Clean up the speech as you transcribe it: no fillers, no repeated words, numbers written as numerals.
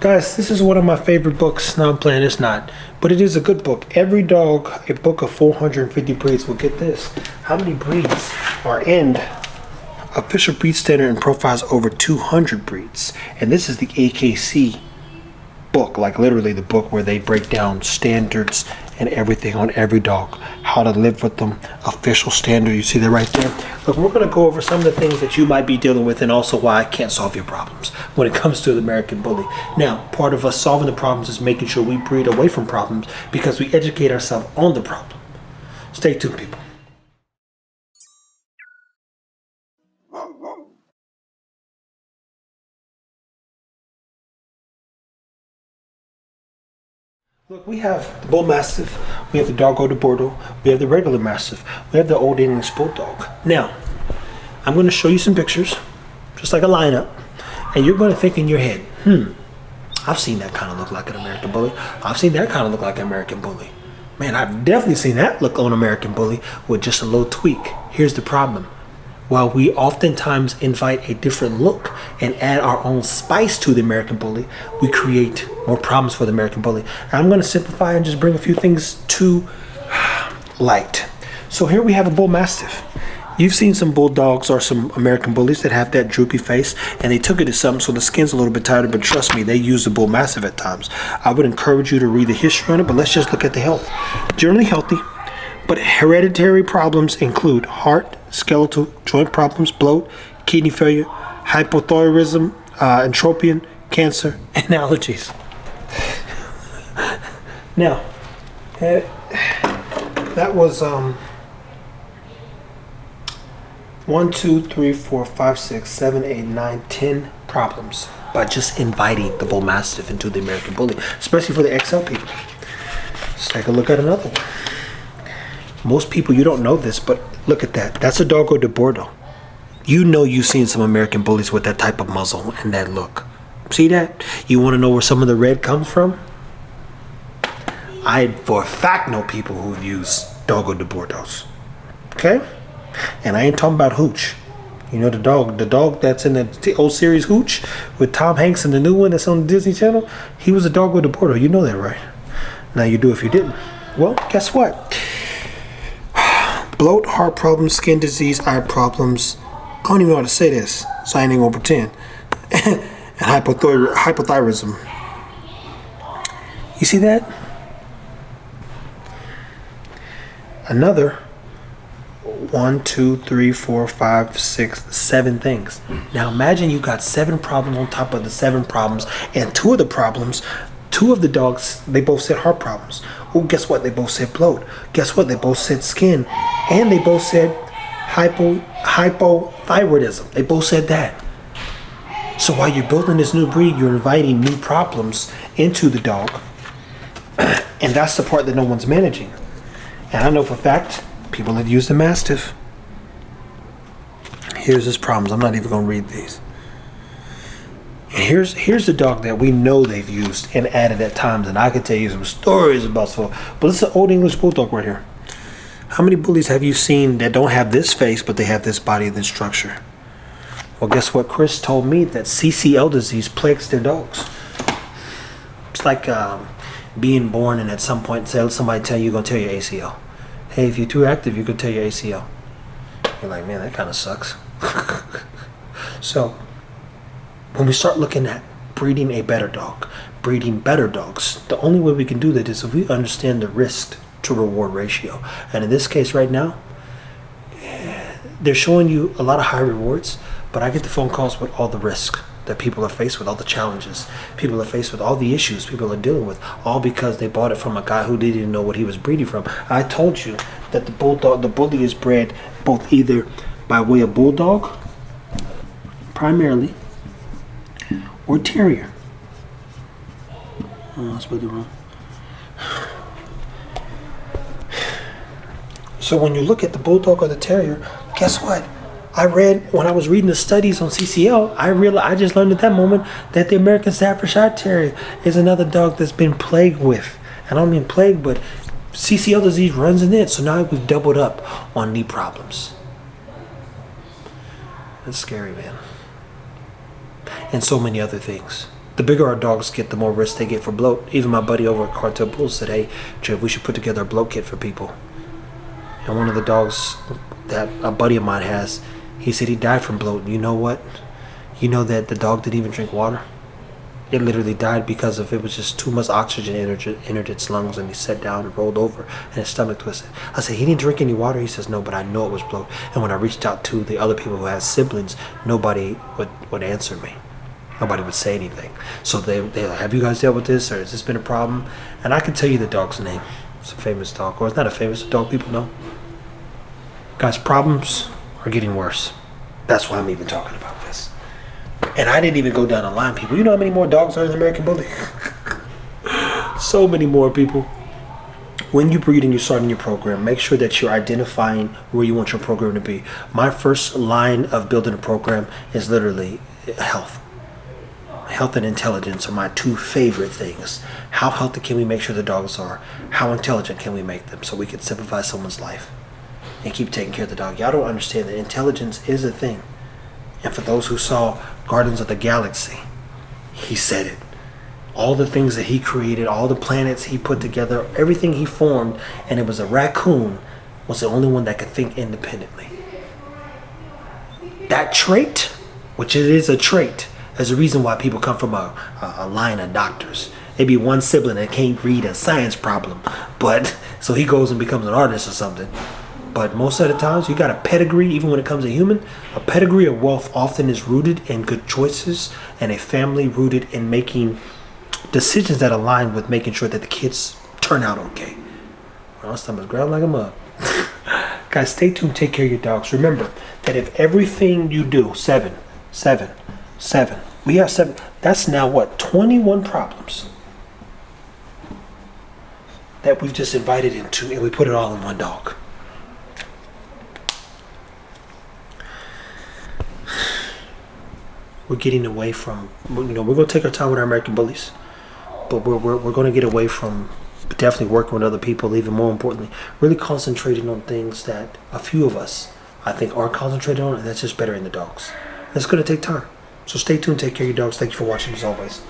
Guys, this is one of my favorite books. No, I'm playing, it's not. But it is a good book. Every Dog, a book of 450 breeds. Well, get this. How many breeds are in Official Breed Standard and profiles over 200 breeds? And this is the AKC book, like literally the book where they break down standards and everything on every dog, how to live with them, official standard. You see that right there? Look, we're going to go over some of the things that you might be dealing with and also why I can't solve your problems when it comes to the American Bully. Now, part of us solving the problems is making sure we breed away from problems because we educate ourselves on the problem. Stay tuned, people. Look, we have the Bull Mastiff, we have the Doggo de Bordeaux, we have the regular Mastiff, we have the Old English Bulldog. Now, I'm going to show you some pictures, just like a lineup, and you're going to think in your head, I've seen that kind of look like an American Bully. I've seen that kind of look like an American Bully. Man, I've definitely seen that look on American Bully with just a little tweak. Here's the problem. While we oftentimes invite a different look and add our own spice to the American Bully, we create more problems for the American Bully. And I'm going to simplify and just bring a few things to light. So here we have a Bull Mastiff. You've seen some Bulldogs or some American Bullies that have that droopy face, and they took it to something so the skin's a little bit tighter, but trust me, they use the Bull Mastiff at times. I would encourage you to read the history on it, but let's just look at the health. Generally healthy, but hereditary problems include heart, skeletal, joint problems, bloat, kidney failure, hypothyroidism, entropion, cancer, and allergies. Now, that was 1, 2, 3, 4, 5, 6, 7, 8, 9, 10 problems by just inviting the Bull Mastiff into the American Bully, especially for the XL people. Let's take a look at another one. Most people, you don't know this, but look at that. That's a Doggo de Bordeaux. You know you've seen some American Bullies with that type of muzzle and that look. See that? You want to know where some of the red comes from? I, for a fact, know people who've used Doggo de Bordeaux. Okay? And I ain't talking about Hooch. You know the dog that's in the old series Hooch with Tom Hanks and the new one that's on the Disney Channel? He was a Doggo de Bordeaux. You know that, right? Now you do if you didn't. Well, guess what? Bloat, heart problems, skin disease, eye problems. I don't even know how to say this, so I ain't even gonna pretend. And hypothyroidism. You see that? Another 1, 2, 3, 4, 5, 6, 7 things. Now imagine you got 7 problems on top of the 7 problems, and 2 of the problems, 2 of the dogs, they both said heart problems. Oh, guess what? They both said bloat. Guess what? They both said skin. And they both said hypothyroidism. They both said that. So while you're building this new breed, you're inviting new problems into the dog. And that's the part that no one's managing. And I know for a fact, people have used the Mastiff. Here's his problems. I'm not even going to read these. And here's the dog that we know they've used and added at times, and I can tell you some stories about stuff. But it's an Old English Bulldog right here. How many bullies have you seen that don't have this face, but they have this body and this structure? Well, guess what? Chris told me that CCL disease plagues their dogs. It's like being born and at some point somebody tell you you're going to tear your ACL. Hey, if you're too active, you could tear your ACL. You're like, man, that kind of sucks. So, when we start looking at breeding a better dog, breeding better dogs, the only way we can do that is if we understand the risk to reward ratio. And in this case right now, they're showing you a lot of high rewards, but I get the phone calls with all the risk that people are faced with, all the challenges people are faced with, all the issues people are dealing with, all because they bought it from a guy who didn't even know what he was breeding from. I told you that the bully is bred both either by way of bulldog, primarily, or terrier. Oh, that's really wrong. So when you look at the bulldog or the terrier, guess what? I read, when I was reading the studies on CCL, I just learned at that moment that the American Staffordshire Terrier is another dog that's been plagued with. I don't mean plagued, but CCL disease runs in it. So now we've doubled up on knee problems. That's scary, man. And so many other things. The bigger our dogs get, the more risk they get for bloat. Even my buddy over at Cartel Bull said, hey, Jeff, we should put together a bloat kit for people. And one of the dogs that a buddy of mine has, he said he died from bloat. You know what? You know that the dog didn't even drink water? It literally died because of it was just too much oxygen entered its lungs, and he sat down and rolled over and his stomach twisted. I said, he didn't drink any water? He says, no, but I know it was bloat. And when I reached out to the other people who had siblings, nobody would answer me. Nobody would say anything. So they're like, have you guys dealt with this, or has this been a problem? And I can tell you the dog's name. It's a famous dog, or it's not a famous dog people know. Guys, problems are getting worse. That's why I'm even talking about this. And I didn't even go down the line, people. You know how many more dogs are in the American Bully? So many more, people. When you breed and you're starting your program, make sure that you're identifying where you want your program to be. My first line of building a program is literally health. Health and intelligence are my two favorite things. How healthy can we make sure the dogs are? How intelligent can we make them so we can simplify someone's life and keep taking care of the dog? Y'all don't understand that intelligence is a thing. And for those who saw Guardians of the Galaxy, he said it. All the things that he created, all the planets he put together, everything he formed, and it was a raccoon, was the only one that could think independently. That trait, which it is a trait, there's a reason why people come from a line of doctors. Maybe one sibling that can't read a science problem, but so he goes and becomes an artist or something. But most of the times, you got a pedigree, even when it comes to human, a pedigree of wealth often is rooted in good choices, and a family rooted in making decisions that align with making sure that the kids turn out okay. My stomach's growling like a mug. Guys, stay tuned. Take care of your dogs. Remember that if everything you do, seven. We have 7. That's now what? 21 problems that we've just invited into, and we put it all in one dog. We're getting away from, we're going to take our time with our American Bullies, but we're going to get away from definitely working with other people, even more importantly, really concentrating on things that a few of us, I think, are concentrated on, and that's just better in the dogs. It's going to take time. So stay tuned, take care of your dogs. Thank you for watching as always.